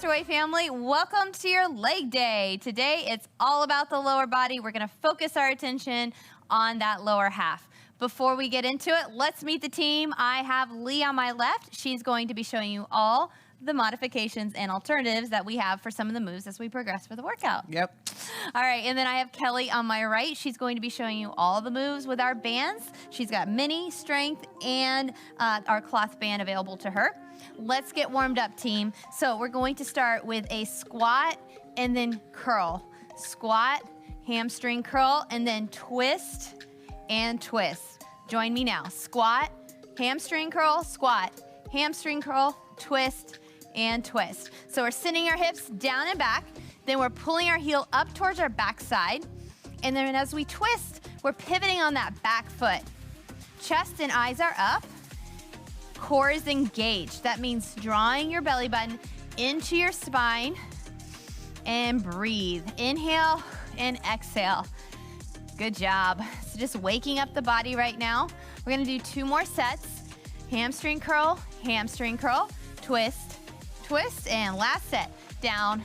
Castaway family, welcome to your leg day. Today, it's all about the lower body. We're gonna focus our attention on that lower half. Before we get into it, let's meet the team. I have Lee on my left. She's going to be showing you all the modifications and alternatives that we have for some of the moves as we progress with the workout. Yep. All right, and then I have Kelly on my right. She's going to be showing you all the moves with our bands. She's got mini, strength, and our cloth band available to her. Let's get warmed up, team. So we're going to start with a squat and then curl. Squat, hamstring curl, and then twist and twist. Join me now. Squat, hamstring curl, squat, hamstring curl, twist, and twist. So we're sending our hips down and back, then we're pulling our heel up towards our back side, and then as we twist, we're pivoting on that back foot. Chest and eyes are up, core is engaged. That means drawing your belly button into your spine, and breathe. Inhale and exhale. Good job. So just waking up the body right now. We're gonna do 2 more sets. Hamstring curl, twist, twist, and last set. Down,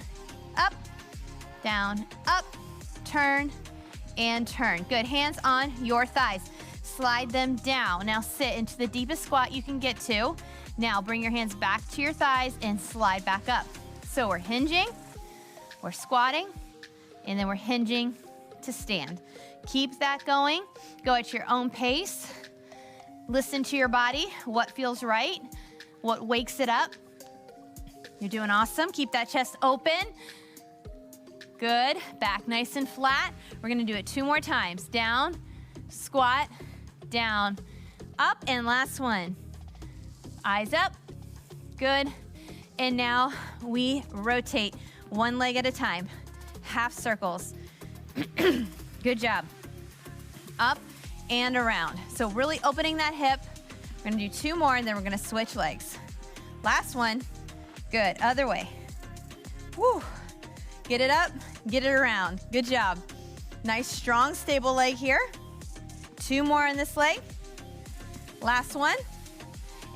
up, turn, and turn. Good, hands on your thighs. Slide them down. Now sit into the deepest squat you can get to. Now bring your hands back to your thighs and slide back up. So we're hinging, we're squatting, and then we're hinging to stand. Keep that going. Go at your own pace. Listen to your body, what feels right, what wakes it up. You're doing awesome. Keep that chest open. Good. Back nice and flat. We're gonna do it 2 more times. Down, squat, down, up, and last one. Eyes up. Good. And now we rotate 1 leg at a time. Half circles. Good job. Up and around. So really opening that hip. We're gonna do 2 more and then we're gonna switch legs. Last one. Good, other way. Woo. Get it up, get it around. Good job. Nice, strong, stable leg here. 2 more on this leg. Last one.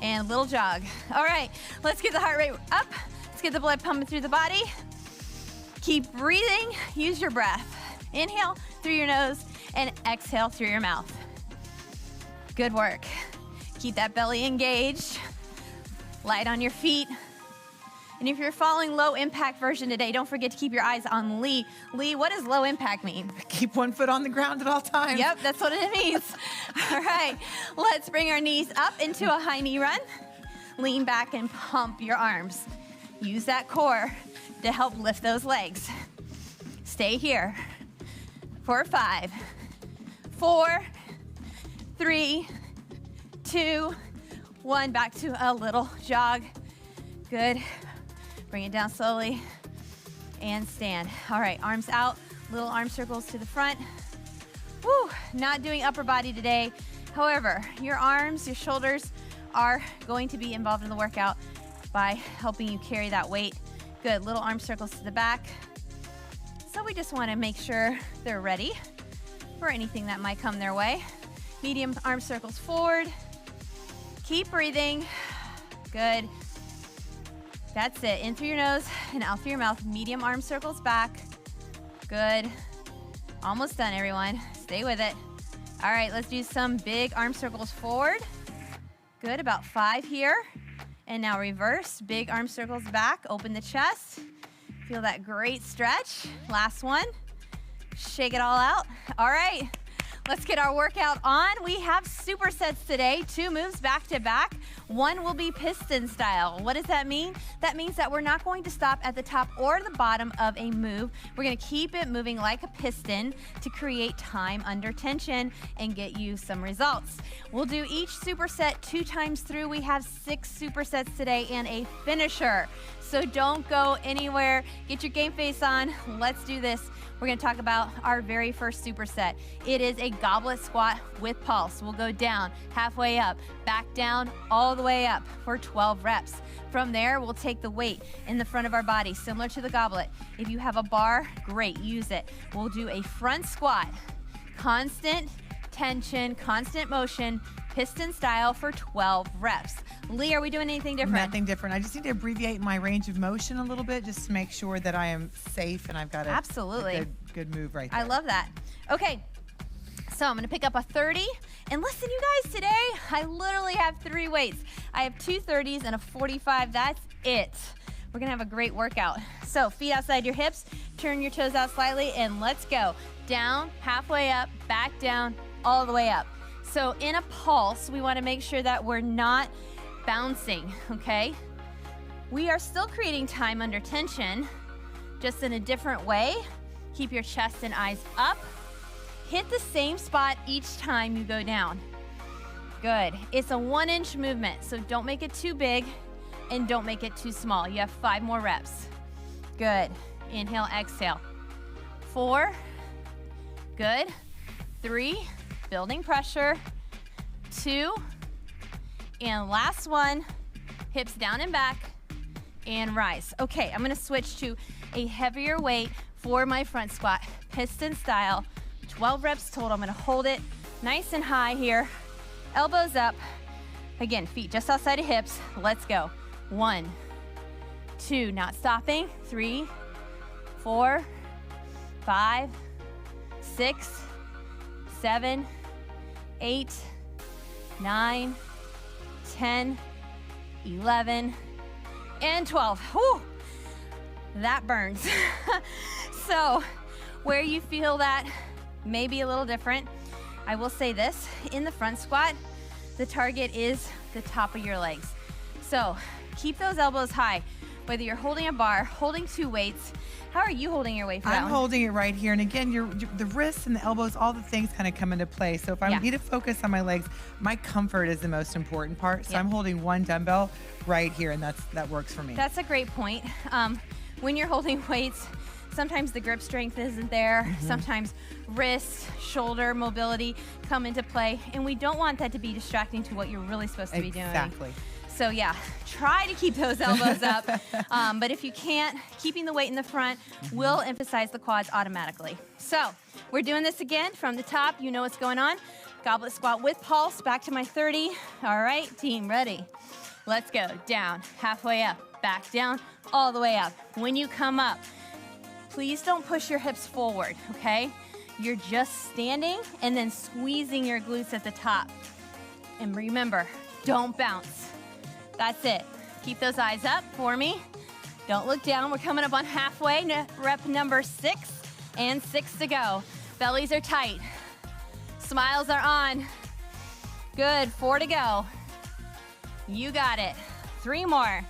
And little jog. All right, let's get the heart rate up. Let's get the blood pumping through the body. Keep breathing, use your breath. Inhale through your nose and exhale through your mouth. Good work. Keep that belly engaged. Light on your feet. And if you're following low impact version today, don't forget to keep your eyes on Lee. Lee, what does low impact mean? Keep 1 foot on the ground at all times. Yep, that's what it means. All right, let's bring our knees up into a high knee run. Lean back and pump your arms. Use that core to help lift those legs. Stay here for 5, 4, 3, 2, 1. Back to a little jog. Good. Bring it down slowly and stand. All right, arms out, little arm circles to the front. Woo, not doing upper body today. However, your arms, your shoulders are going to be involved in the workout by helping you carry that weight. Good, little arm circles to the back. So we just wanna make sure they're ready for anything that might come their way. Medium arm circles forward. Keep breathing. Good. That's it. In through your nose and out through your mouth. Medium arm circles back. Good. Almost done, everyone. Stay with it. All right, let's do some big arm circles forward. Good, about 5 here. And now reverse. Big arm circles back. Open the chest. Feel that great stretch. Last one. Shake it all out. All right, let's get our workout on. We have supersets today, 2 moves back to back. 1 will be piston style. What does that mean? That means that we're not going to stop at the top or the bottom of a move. We're gonna keep it moving like a piston to create time under tension and get you some results. We'll do each superset 2 times through. We have 6 supersets today and a finisher. So don't go anywhere. Get your game face on. Let's do this. We're gonna talk about our very first superset. It is a goblet squat with pulse. We'll go down, halfway up, back down, all the way up for 12 reps. From there, we'll take the weight in the front of our body, similar to the goblet. If you have a bar, great, use it. We'll do a front squat, constant tension, constant motion, piston style for 12 reps. Lee, are we doing anything different? Nothing different. I just need to abbreviate my range of motion a little bit just to make sure that I am safe and I've got a good move right there. I love that. Okay, so I'm gonna pick up a 30. And listen, you guys, today I literally have 3 weights. I have 2 30s and a 45. That's it. We're gonna have a great workout. So feet outside your hips, turn your toes out slightly, and let's go. Down, halfway up, back down, all the way up. So in a pulse, we wanna make sure that we're not bouncing, okay? We are still creating time under tension, just in a different way. Keep your chest and eyes up. Hit the same spot each time you go down. Good. It's a 1-inch movement, so don't make it too big and don't make it too small. You have 5 more reps. Good. Inhale, exhale. 4. Good. 3. Building pressure. 2. And last one. Hips down and back. And rise. Okay, I'm gonna switch to a heavier weight for my front squat. Piston style. 12 reps total. I'm gonna hold it nice and high here. Elbows up. Again, feet just outside of hips. Let's go. 1, 2, not stopping. 3, 4, 5, 6, 7, 8, 9, 10, 11, and 12. Whew, that burns. So where you feel that may be a little different, I will say this, in the front squat, the target is the top of your legs. So keep those elbows high, whether you're holding a bar, holding 2 weights. How are you holding your weight for that I'm one? holding it right here. And again, the wrists and the elbows, all the things kind of come into play. So if I need to focus on my legs, my comfort is the most important part. So I'm holding 1 dumbbell right here, and that works for me. That's a great point. When you're holding weights, sometimes the grip strength isn't there. Sometimes wrist, shoulder mobility come into play, and we don't want that to be distracting to what you're really supposed to be doing. Exactly. So yeah, try to keep those elbows up. But if you can't, keeping the weight in the front will emphasize the quads automatically. So we're doing this again from the top. You know what's going on. Goblet squat with pulse, back to my 30. All right, team, ready? Let's go. Down, halfway up, back down, all the way up. When you come up, please don't push your hips forward, okay? You're just standing and then squeezing your glutes at the top. And remember, don't bounce. That's it. Keep those eyes up for me. Don't look down. We're coming up on halfway. Rep number 6 and 6 to go. Bellies are tight. Smiles are on. Good, 4 to go. You got it. 3 more.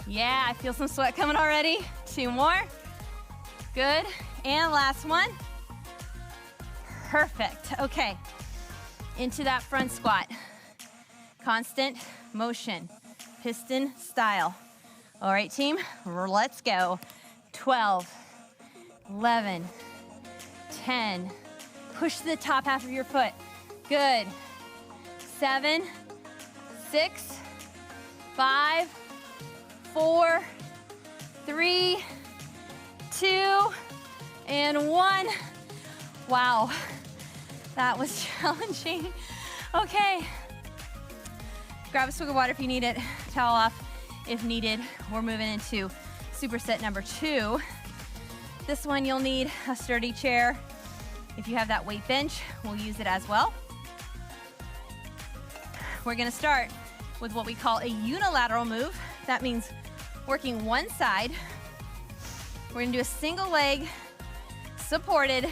Yeah, I feel some sweat coming already. 2 more. Good, and last one. Perfect, okay. Into that front squat. Constant motion, piston style. All right, team, let's go. 12, 11, 10. Push to the top half of your foot. Good. 7, 6, 5, 4, 3, 2, and 1. Wow, that was challenging. Okay. Grab a swig of water if you need it, towel off if needed. We're moving into superset number 2. This one you'll need a sturdy chair. If you have that weight bench, we'll use it as well. We're gonna start with what we call a unilateral move. That means working one side. We're gonna do a single leg supported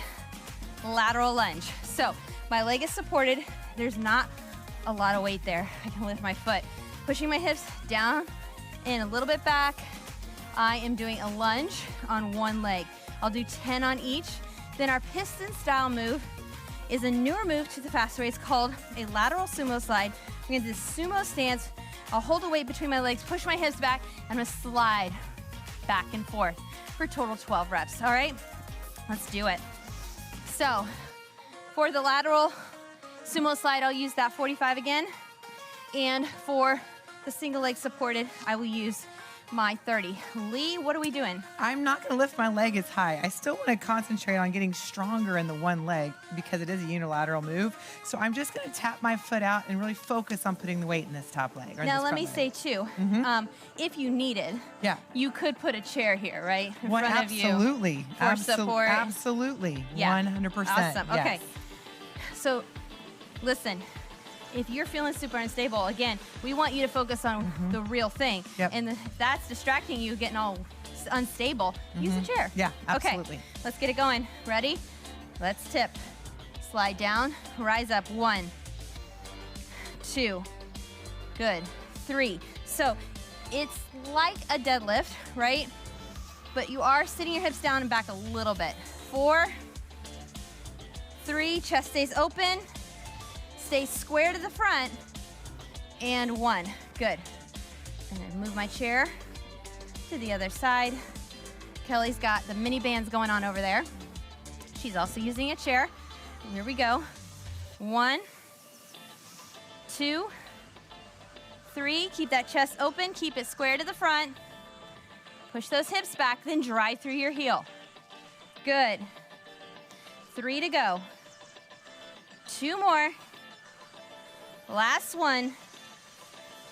lateral lunge. So my leg is supported. There's not a lot of weight there. I can lift my foot. Pushing my hips down and a little bit back. I am doing a lunge on one leg. I'll do 10 on each. Then our piston style move is a newer move to the fast way. It's called a lateral sumo slide. We're gonna do this sumo stance. I'll hold the weight between my legs, push my hips back, and I'm gonna slide back and forth for a total 12 reps, all right? Let's do it. So for the lateral sumo slide, I'll use that 45 again. And for the single leg supported, I will use my 30. Lee, what are we doing? I'm not going to lift my leg as high. I still want to concentrate on getting stronger in the one leg because it is a unilateral move. So I'm just going to tap my foot out and really focus on putting the weight in this top leg. Now, let me say, too, if you needed, you could put a chair here, right? In front of you. Absolutely. For support. Absolutely. Yeah. 100%. Awesome. Yes. Okay. So, listen. If you're feeling super unstable, again, we want you to focus on the real thing. Yep. And if that's distracting you, getting all unstable, use a chair. Yeah, absolutely. Okay, let's get it going. Ready? Let's tip. Slide down, rise up. 1, 2, good. 3. So it's like a deadlift, right? But you are sitting your hips down and back a little bit. 4, 3, chest stays open. Stay square to the front, and 1. Good. And then move my chair to the other side. Kelly's got the mini bands going on over there. She's also using a chair. Here we go. 1, 2, 3. Keep that chest open. Keep it square to the front. Push those hips back, then drive through your heel. Good. 3 to go. 2 more. Last one.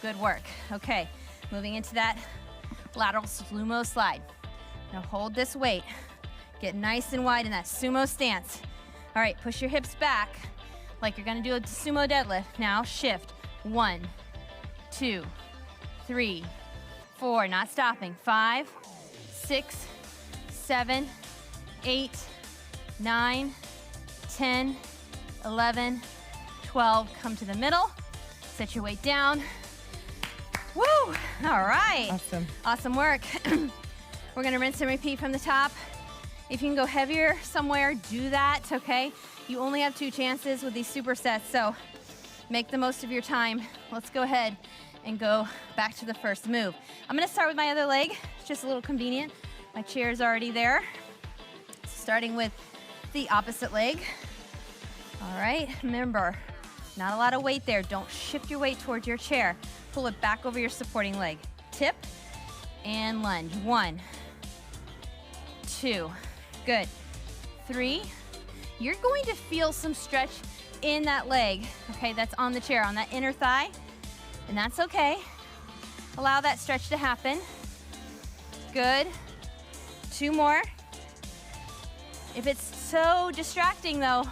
Good work. Okay, moving into that lateral sumo slide. Now hold this weight. Get nice and wide in that sumo stance. All right, push your hips back like you're gonna do a sumo deadlift. Now shift. 1, 2, 3, 4, not stopping. 5, 6, 7, 8, 9, 10, 11, 12, come to the middle, set your weight down. Woo! All right. Awesome. Awesome work. We're gonna rinse and repeat from the top. If you can go heavier somewhere, do that, okay? You only have 2 chances with these supersets, so make the most of your time. Let's go ahead and go back to the first move. I'm gonna start with my other leg. It's just a little convenient. My chair is already there. Starting with the opposite leg. All right, remember, not a lot of weight there. Don't shift your weight towards your chair. Pull it back over your supporting leg. Tip and lunge. 1, 2, good. 3, you're going to feel some stretch in that leg, okay, that's on the chair, on that inner thigh, and that's okay. Allow that stretch to happen. Good. 2 more. If it's so distracting though,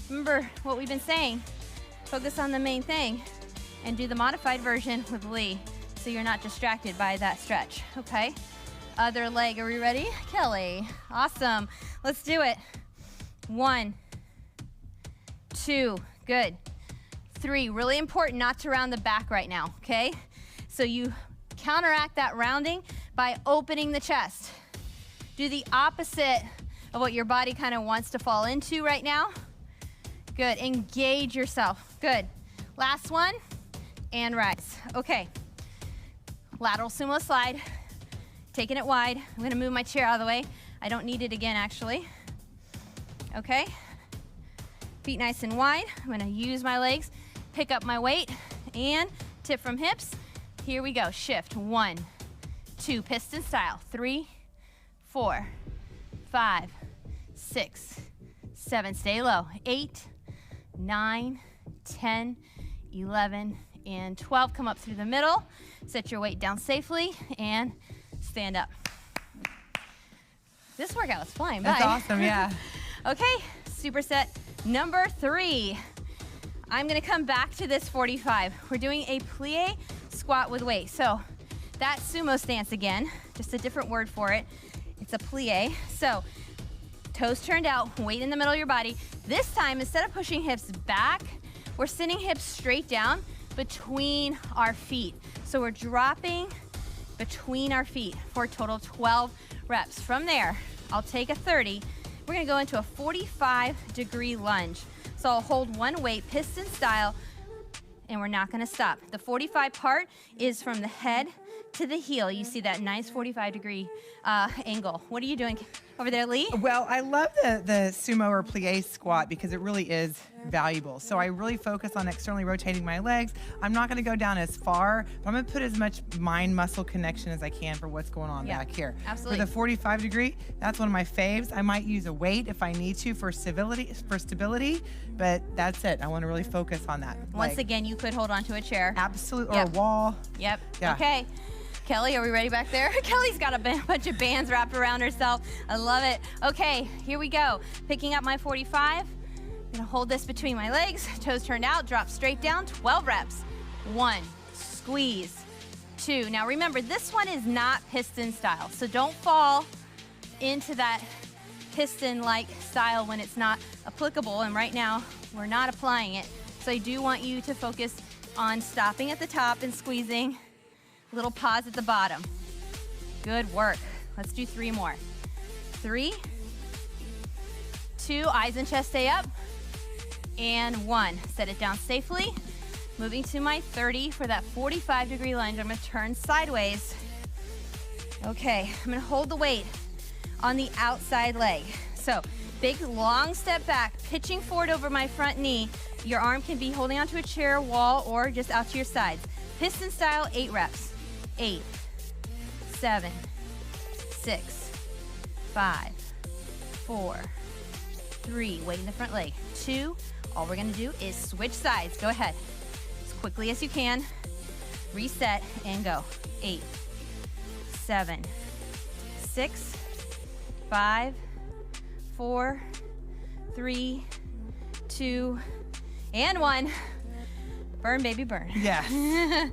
remember what we've been saying. Focus on the main thing and do the modified version with Lee so you're not distracted by that stretch, okay? Other leg, are we ready? Kelly, awesome. Let's do it. 1, 2, good. 3, really important not to round the back right now, okay? So you counteract that rounding by opening the chest. Do the opposite of what your body kind of wants to fall into right now. Good, engage yourself. Good. Last one, and rise. Okay, lateral sumo slide. Taking it wide. I'm gonna move my chair out of the way. I don't need it again, actually. Okay, feet nice and wide. I'm gonna use my legs, pick up my weight, and tip from hips. Here we go, shift. 1, 2, piston style. 3, 4, 5, 6, 7, stay low. 8, 9, 10, 11, and 12. Come up through the middle. Set your weight down safely and stand up. This workout was flying by. That's awesome, yeah. Okay, superset number 3. I'm gonna come back to this 45. We're doing a plie squat with weight. So that sumo stance again, just a different word for it. It's a plie. So toes turned out, weight in the middle of your body. This time, instead of pushing hips back, we're sending hips straight down between our feet. So we're dropping between our feet for a total of 12 reps. From there, I'll take a 30. We're gonna go into a 45-degree lunge. So I'll hold one weight, piston style, and we're not gonna stop. The 45 part is from the head to the heel. You see that nice 45-degree angle. What are you doing? over there, Lee? Well, I love the sumo or plie squat because it really is valuable. So I really focus on externally rotating my legs. I'm not going to go down as far, but I'm going to put as much mind-muscle connection as I can for what's going on back here. Absolutely. For the 45 degree, that's one of my faves. I might use a weight if I need to for stability, but that's it. I want to really focus on that. Once again, you could hold on to a chair. Absolutely, or a wall. Yep. Yeah. Okay. Kelly, are we ready back there? Kelly's got a bunch of bands wrapped around herself. I love it. Okay, here we go. Picking up my 45. I'm gonna hold this between my legs, toes turned out, drop straight down, 12 reps. 1, squeeze. 2. Now remember, this one is not piston style, so don't fall into that piston-like style when it's not applicable, and right now, we're not applying it. So I do want you to focus on stopping at the top and squeezing. Little pause at the bottom. Good work. Let's do 3 more. 3, 2, eyes and chest stay up, and 1. Set it down safely. Moving to my 30 for that 45-degree lunge. I'm gonna turn sideways. Okay, I'm gonna hold the weight on the outside leg. So, big long step back, pitching forward over my front knee. Your arm can be holding onto a chair, wall, or just out to your sides. Piston style, 8 reps. 8, 7, 6, 5, 4, 3. Weight in the front leg. 2. All we're gonna do is switch sides. Go ahead. As quickly as you can. Reset and go. 8, 7, 6, 5, 4, 3, 2, and 1. Burn, baby, burn. Yes.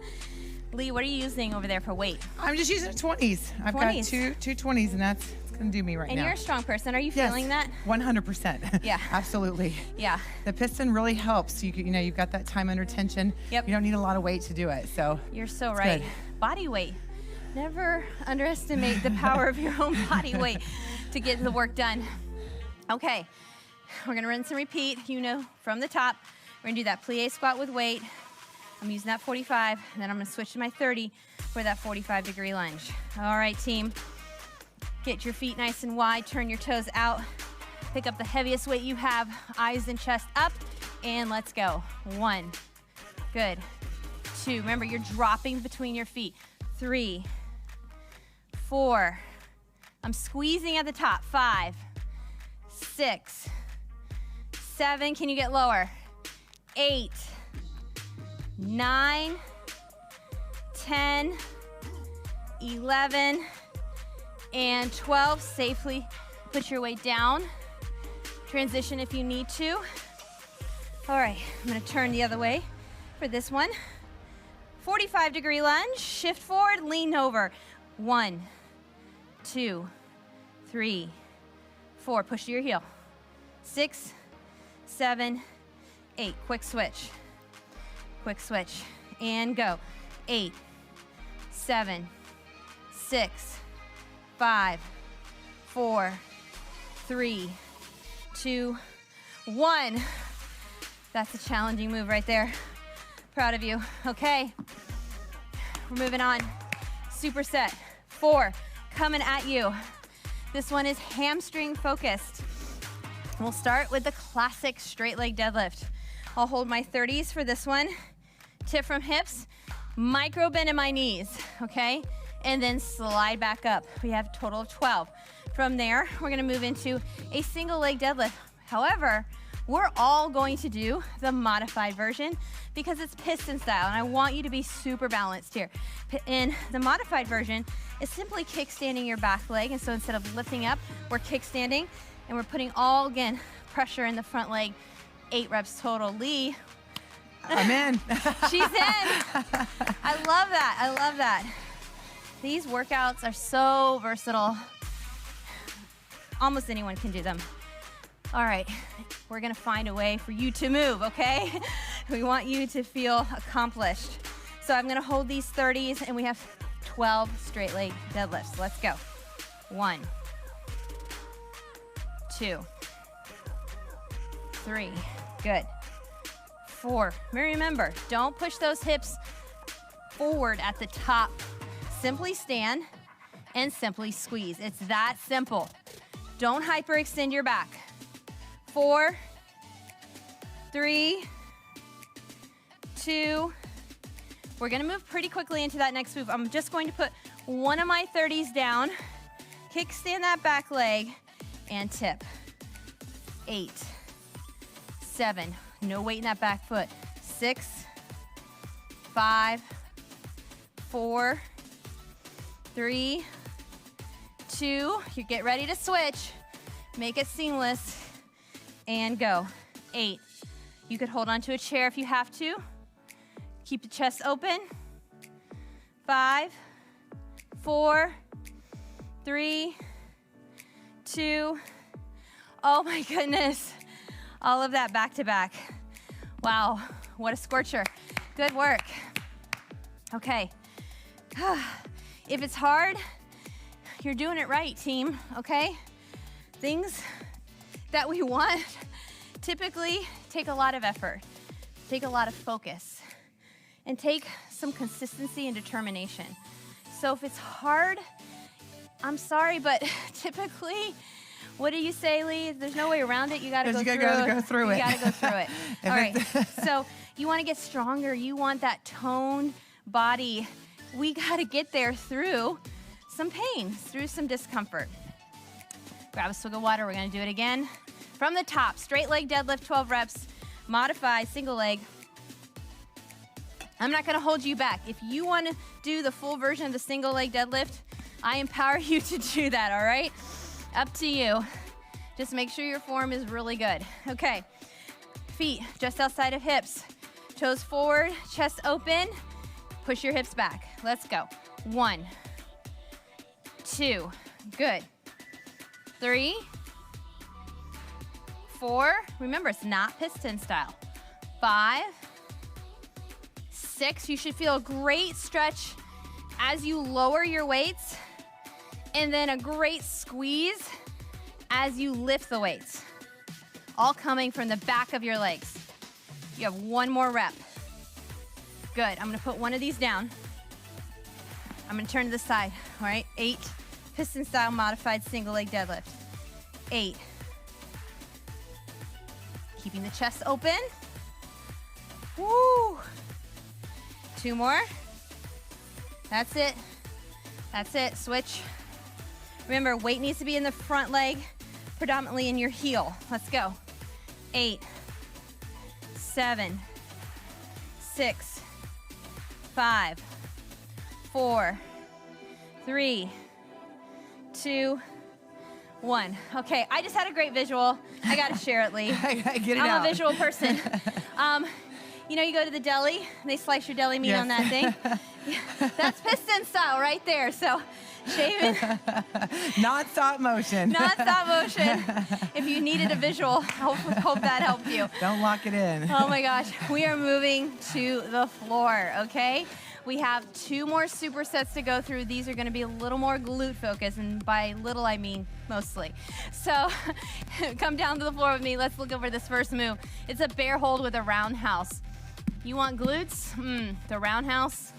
Lee, what are you using over there for weight? I'm just using 20s. I've got two 20s, and that's going to do me right now. And you're a strong person. Are you feeling that? 100%. Yeah. Absolutely. Yeah. The piston really helps. You've got that time under tension. Yep. You don't need a lot of weight to do it. So you're so right. Good. Body weight. Never underestimate the power of your own body weight to get the work done. Okay. We're going to rinse and repeat. From the top. We're going to do that plie squat with weight. I'm using that 45, and then I'm gonna switch to my 30 for that 45-degree lunge. All right, team. Get your feet nice and wide, turn your toes out, pick up the heaviest weight you have, eyes and chest up, and let's go. 1, good. 2, remember you're dropping between your feet. 3, 4, I'm squeezing at the top. 5, 6, 7, can you get lower? 8, 9, 10, 11, and 12. Safely put your weight down. Transition if you need to. All right, I'm gonna turn the other way for this one. 45-degree lunge, shift forward, lean over. 1, 2, 3, 4, push to your heel. 6, 7, 8, quick switch. Quick switch, and go. 8, 7, 6, 5, 4, 3, 2, 1. That's a challenging move right there. Proud of you. Okay, we're moving on. Superset 4, coming at you. This one is hamstring focused. We'll start with the classic straight leg deadlift. I'll hold my 30s for this one. Tip from hips, micro bend in my knees, okay? And then slide back up. We have a total of 12. From there, we're gonna move into a single leg deadlift. However, we're all going to do the modified version because it's piston style, and I want you to be super balanced here. In the modified version, it's simply kickstanding your back leg, and so instead of lifting up, we're kickstanding, and we're putting all, again, pressure in the front leg. 8 reps total. Lee, I'm in. she's in. I love that. I love that. These workouts are so versatile. Almost anyone can do them. All right, we're gonna find a way for you to move, okay? We want you to feel accomplished. So I'm gonna hold these 30s, and we have 12 straight leg deadlifts. Let's go. 1, 2, 3, good. 4, remember, don't push those hips forward at the top. Simply stand and simply squeeze. It's that simple. Don't hyperextend your back. 4, 3, 2. We're gonna move pretty quickly into that next move. I'm just going to put one of my 30s down, kickstand that back leg, and tip. 8, 7, no weight in that back foot. 6, 5, 4, 3, 2. You get ready to switch. Make it seamless, and go. 8. You could hold onto a chair if you have to. Keep the chest open. 5, 4, 3, 2. Oh my goodness. All of that back to back. Wow, what a scorcher. Good work. Okay. If it's hard, you're doing it right, team, okay? Things that we want typically take a lot of effort, take a lot of focus, and take some consistency and determination. So if it's hard, I'm sorry, but typically, what do you say, Lee? There's no way around it. You gotta go through it. You gotta go through it. All right, so you wanna get stronger. You want that toned body. We gotta get there through some pain, through some discomfort. Grab a swig of water. We're gonna do it again. From the top, straight leg deadlift, 12 reps, modify, single leg. I'm not gonna hold you back. If you wanna do the full version of the single leg deadlift, I empower you to do that, all right? Up to you. Just make sure your form is really good. Okay, feet just outside of hips. Toes forward, chest open. Push your hips back. Let's go. 1, 2, good. 3, 4, remember it's not piston style. 5, 6, you should feel a great stretch as you lower your weights, and then a great squeeze as you lift the weights. All coming from the back of your legs. You have one more rep. Good, I'm gonna put one of these down. I'm gonna turn to the side, all right? 8, piston style modified single leg deadlift. 8. Keeping the chest open. Woo! 2 more. That's it. That's it, switch. Remember, weight needs to be in the front leg, predominantly in your heel. Let's go. 8, 7, 6, 5, 4, 3, 2, 1. Okay, I just had a great visual. I gotta share it, Lee. I'm a visual person. You know, you go to the deli, and they slice your deli meat on that thing. That's piston style right there. So, shaving. Not stop motion. Not stop motion. If you needed a visual, hope that helped you. Don't lock it in. Oh my gosh, we are moving to the floor, okay? We have 2 more supersets to go through. These are gonna be a little more glute focused, and by little I mean mostly. So come down to the floor with me. Let's look over this first move. It's a bear hold with a roundhouse. You want glutes? The roundhouse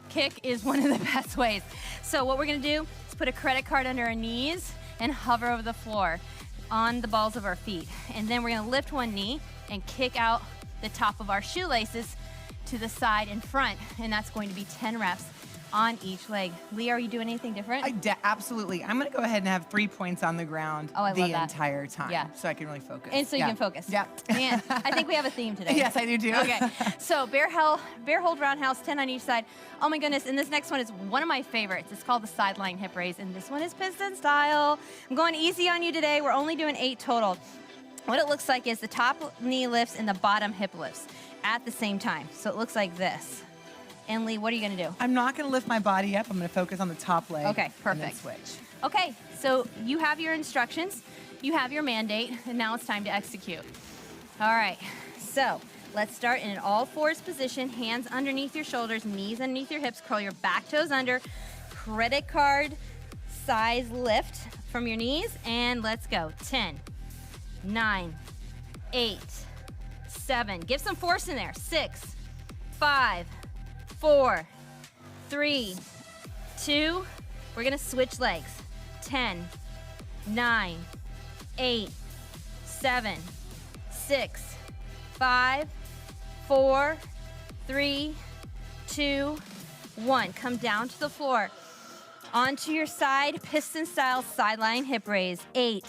kick is one of the best ways. So what we're gonna do is put a credit card under our knees and hover over the floor on the balls of our feet. And then we're gonna lift one knee and kick out the top of our shoelaces to the side and front, and that's going to be 10 reps on each leg. Lee, are you doing anything different? Absolutely. I'm going to go ahead and have 3 points on the ground the entire time, so I can really focus. And so you can focus. Yeah. Man, I think we have a theme today. Yes, I do too. Okay, so bear hold roundhouse, 10 on each side. Oh my goodness, and this next one is one of my favorites. It's called the sideline hip raise, and this one is piston style. I'm going easy on you today. We're only doing 8 total. What it looks like is the top knee lifts and the bottom hip lifts at the same time. So it looks like this. And Lee, what are you gonna do? I'm not gonna lift my body up. I'm gonna focus on the top leg. Okay, perfect. And then switch. Okay, so you have your instructions, you have your mandate, and now it's time to execute. All right, so let's start in an all fours position, hands underneath your shoulders, knees underneath your hips, curl your back toes under, credit card size lift from your knees, and let's go. 10, 9, 8, 7, give some force in there. 6, 5, 4, 3, 2, we're gonna switch legs. 10, 9, 8, 7, 6, 5, 4, 3, 2, 1. Come down to the floor. Onto your side, piston style sideline hip raise. 8,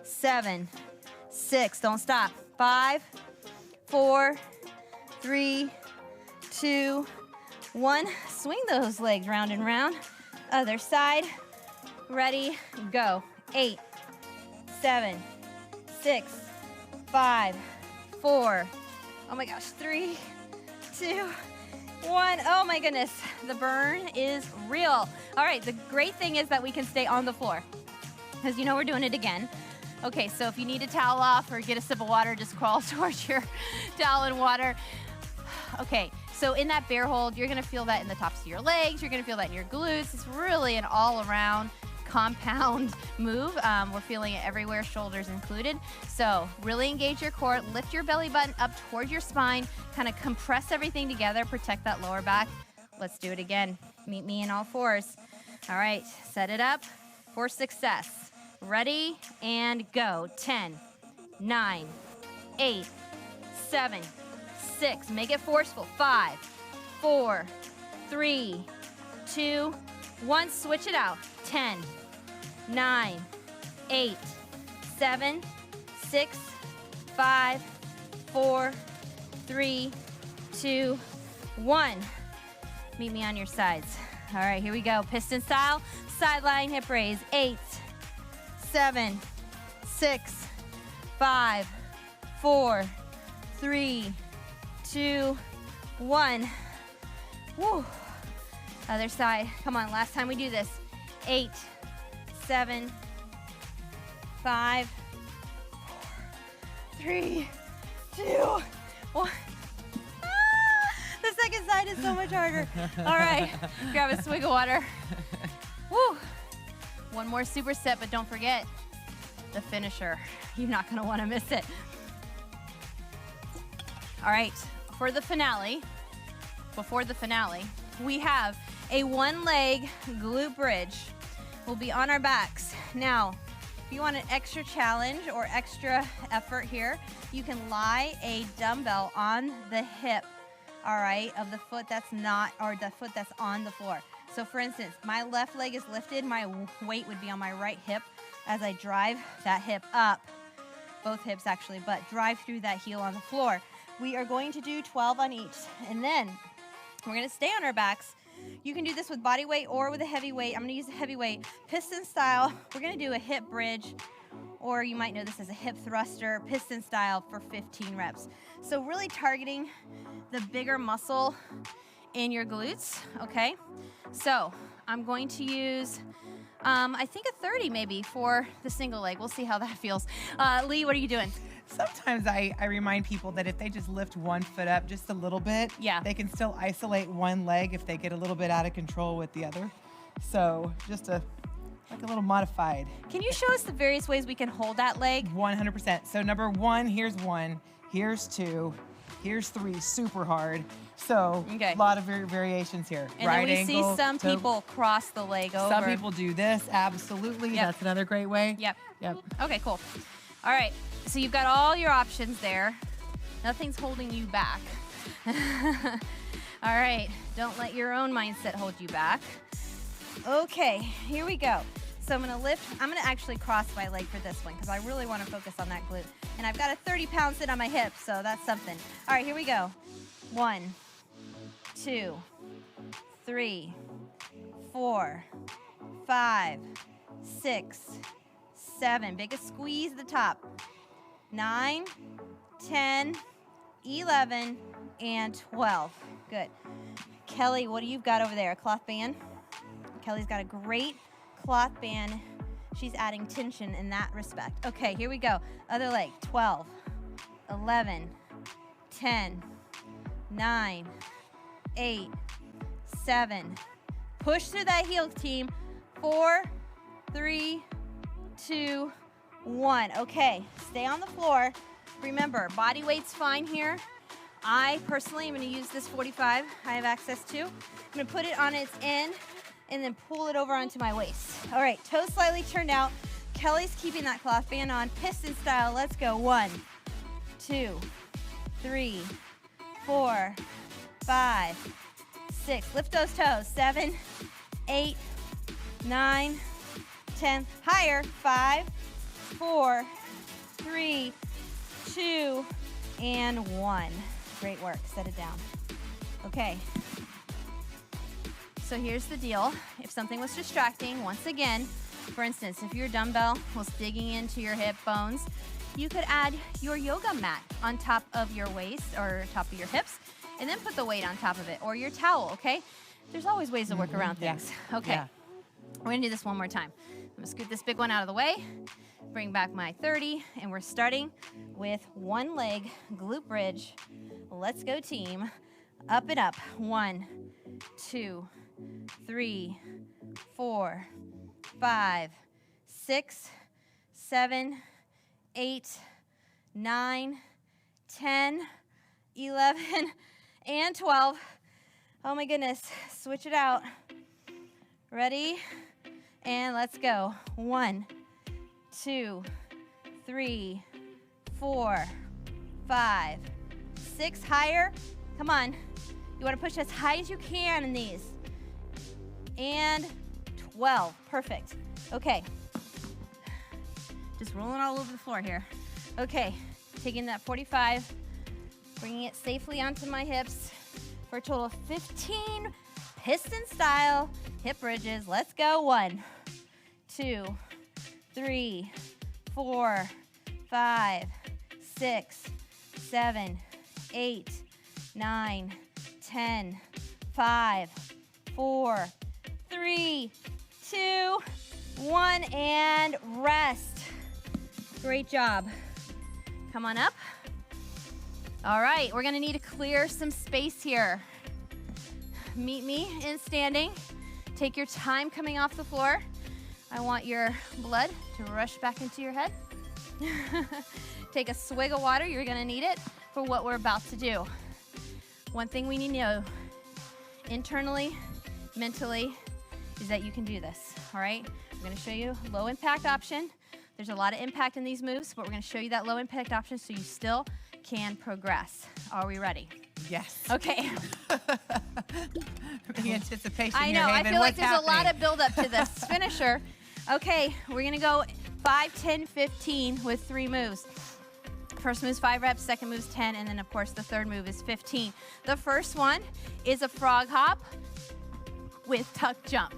7, 6. Don't stop. 5, 4, 3, 2, 1. Swing those legs round and round. Other side. Ready, go. 8, 7, 6, 5, 4. Oh my gosh. 3, 2, 1. Oh my goodness. The burn is real. All right. The great thing is that we can stay on the floor because you know we're doing it again. Okay. So if you need a towel off or get a sip of water, just crawl towards your towel and water. Okay. So in that bear hold, you're going to feel that in the tops of your legs. You're going to feel that in your glutes. It's really an all around compound move. We're feeling it everywhere, shoulders included. So really engage your core, lift your belly button up towards your spine, kind of compress everything together, protect that lower back. Let's do it again. Meet me in all fours. All right, set it up for success. Ready and go. 10, 9, 8, 7, 6. Make it forceful. 5, 4, 3, 2, 1. Switch it out. 10, 9, 8, 7, 6, 5, 4, 3, 2, 1. Meet me on your sides. All right, here we go. Piston style, sideline hip raise. 8, 7, 6, 5, 4, 3, 2, 1. Woo. Other side. Come on, last time we do this. 8, 7, 5, 4, 3, 2, 1. The second side is so much harder. All right, grab a swig of water. Woo. One more superset, but don't forget the finisher. You're not gonna wanna miss it. All right, for the finale, before the finale, we have a one-leg glute bridge. We'll be on our backs. Now, if you want an extra challenge or extra effort here, you can lie a dumbbell on the hip, all right, of the foot that's not, or the foot that's on the floor. So for instance, my left leg is lifted, my weight would be on my right hip as I drive that hip up, both hips actually, but drive through that heel on the floor. We are going to do 12 on each, and then we're gonna stay on our backs. You can do this with body weight or with a heavy weight. I'm gonna use a heavy weight. Piston style, we're gonna do a hip bridge, or you might know this as a hip thruster, piston style for 15 reps. So really targeting the bigger muscle in your glutes, okay? So I'm going to use, I think a 30 maybe for the single leg. We'll see how that feels. Lee, what are you doing? Sometimes I remind people that if they just lift one foot up just a little bit, Yeah. they can still isolate one leg if they get a little bit out of control with the other. So just like a little modified. Can you show us the various ways we can hold that leg? 100%. So number one, here's 2, here's 3, super hard. So Okay. a lot of variations here. And right then we see angle, some toe- people cross the leg over. Some people do this, absolutely. Yep. That's another great way. Yep. Yep. Okay, cool. All right, so you've got all your options there. Nothing's holding you back. All right, don't let your own mindset hold you back. Okay, here we go. So I'm gonna actually cross my leg for this one because I really wanna focus on that glute. And I've got a 30-pound sit on my hip, so that's something. All right, here we go. 1, 2, 3, 4, 5, 6, 7. Biggest squeeze at the top. 9, 10, 11, and 12. Good. Kelly, what do you got over there? A cloth band? Kelly's got a great cloth band. She's adding tension in that respect. Okay, here we go. Other leg. 12, 11, 10, 9, 8, 7. Push through that heel, team. 4, 3, 2, 1. Okay, stay on the floor. Remember, body weight's fine here. I personally am going to use this 45 I have access to. I'm going to put it on its end and then pull it over onto my waist. All right, toes slightly turned out. Kelly's keeping that cloth band on. Piston style, let's go. 1, 2, 3, 4, 5, 6. Lift those toes. 7, 8, 9, 10. Higher. 5, 4, 3, 2, and 1. Great work. Set it down. Okay. So here's the deal. If something was distracting, once again, for instance, if your dumbbell was digging into your hip bones, you could add your yoga mat on top of your waist or top of your hips, and then put the weight on top of it, or your towel, okay? There's always ways to work around things. Okay, Yeah. we're gonna do this one more time. I'm gonna scoot this big one out of the way, bring back my 30, and we're starting with one leg glute bridge. Let's go, team. Up and up. 1, 2, 3, 4, 5, 6, 7, 8, 9, 10, 11, and 12. Oh my goodness. Switch it out. Ready? And let's go. 1, 2, 3, 4, 5, 6. Higher. Come on. You want to push as high as you can in these. And 12. Perfect. Okay. Just rolling all over the floor here. Okay. Taking that 45, bringing it safely onto my hips for a total of 15 piston style hip bridges. Let's go. 1, 2, 3, 4, 5, 6, 7, 8, 9, 10, 5, 4, 3, 2, 1, and rest. Great job. Come on up. All right, we're gonna need to clear some space here. Meet me in standing. Take your time coming off the floor. I want your blood to rush back into your head. Take a swig of water, you're gonna need it for what we're about to do. One thing we need to know, internally, mentally, is that you can do this, all right? I'm gonna show you a low impact option. There's a lot of impact in these moves, but we're gonna show you that low impact option so you still can progress. Are we ready? Yes. Okay. The anticipation I here, know, I Haven. feel like What's there's a lot happening? of build up to this finisher. Okay, we're gonna go 5, 10, 15 with 3 moves. First move is 5 reps, second move is 10, and then of course the third move is 15. The first one is a frog hop with tuck jump,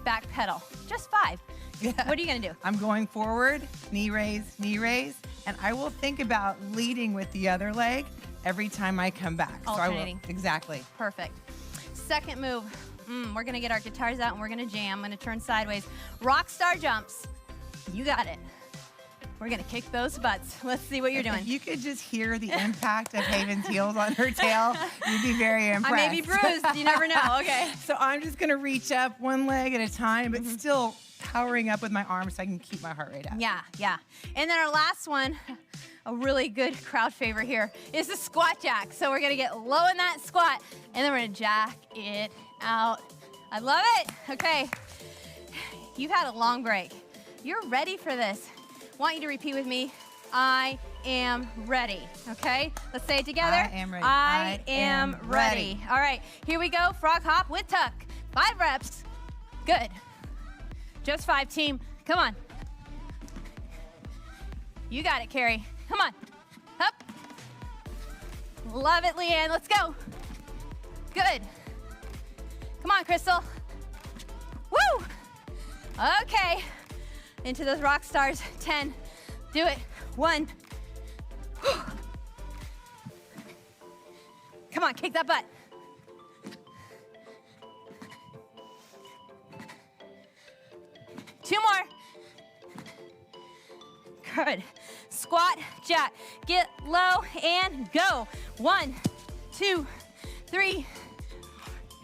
back pedal, just 5. Yeah. What are you gonna do? I'm going forward, knee raise, and I will think about leading with the other leg every time I come back. Alternating. So I will, exactly. Perfect. Second move, we're gonna get our guitars out and we're gonna jam. I'm gonna turn sideways. Rock star jumps. You got it. We're gonna kick those butts. Let's see what you're doing. If you could just hear the impact of Haven's heels on her tail, you'd be very impressed. I may be bruised, you never know, okay. So I'm just gonna reach up one leg at a time, but still powering up with my arms so I can keep my heart rate up. Yeah. And then our last one, a really good crowd favorite here, is the squat jack. So we're gonna get low in that squat, and then we're gonna jack it out. I love it. Okay. You've had a long break. You're ready for this. I want you to repeat with me. I am ready. Okay? Let's say it together. I am ready. I am ready. All right, here we go. Frog hop with tuck. 5 reps. Good. Just 5, team. Come on. You got it, Carrie. Come on. Up. Love it, Leanne. Let's go. Good. Come on, Crystal. Woo! Okay. Into those rock stars. 10. Do it. 1. Whew. Come on, kick that butt. Two more. Good. Squat, jack. Get low and go. 1, 2, 3.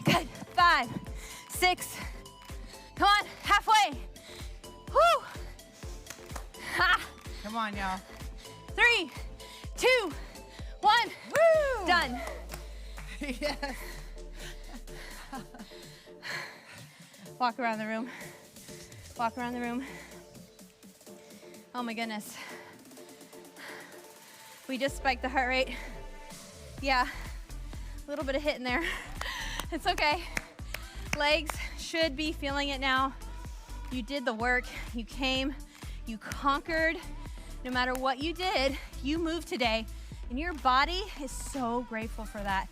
Good. 5, 6. Come on, halfway. Woo. Ha. Come on, y'all. 3, 2, 1. Woo! Done. Yes. Walk around the room. Walk around the room. Oh my goodness. We just spiked the heart rate. Yeah, a little bit of hit in there. It's okay. Legs should be feeling it now. You did the work, you came, you conquered. No matter what you did, you moved today, and your body is so grateful for that,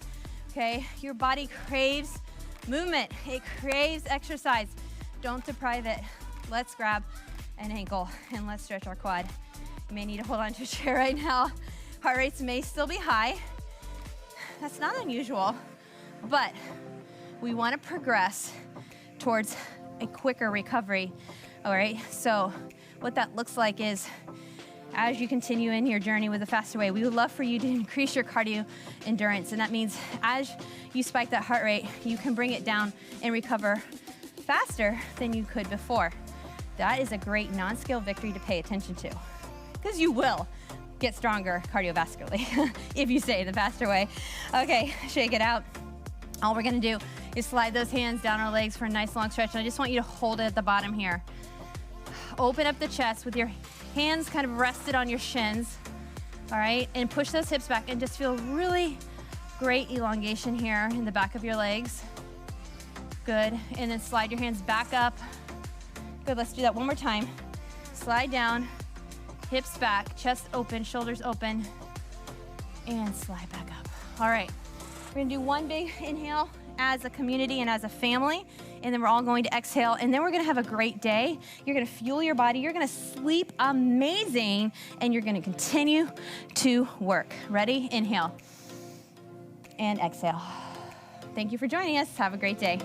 okay? Your body craves movement, it craves exercise. Don't deprive it. Let's grab an ankle and let's stretch our quad. You may need to hold on to a chair right now. Heart rates may still be high. That's not unusual, but we want to progress towards a quicker recovery, all right? So what that looks like is as you continue in your journey with the faster way, we would love for you to increase your cardio endurance. And that means as you spike that heart rate, you can bring it down and recover faster than you could before. That is a great non-skill victory to pay attention to, because you will get stronger cardiovascularly if you stay the faster way. Okay, shake it out. All we're gonna do is slide those hands down our legs for a nice long stretch. And I just want you to hold it at the bottom here. Open up the chest with your hands kind of rested on your shins, all right? And push those hips back and just feel really great elongation here in the back of your legs. Good, and then slide your hands back up. Good, let's do that one more time. Slide down, hips back, chest open, shoulders open, and slide back up. All right, we're gonna do one big inhale as a community and as a family, and then we're all going to exhale, and then we're gonna have a great day. You're gonna fuel your body, you're gonna sleep amazing, and you're gonna continue to work. Ready? Inhale and exhale. Thank you for joining us. Have a great day.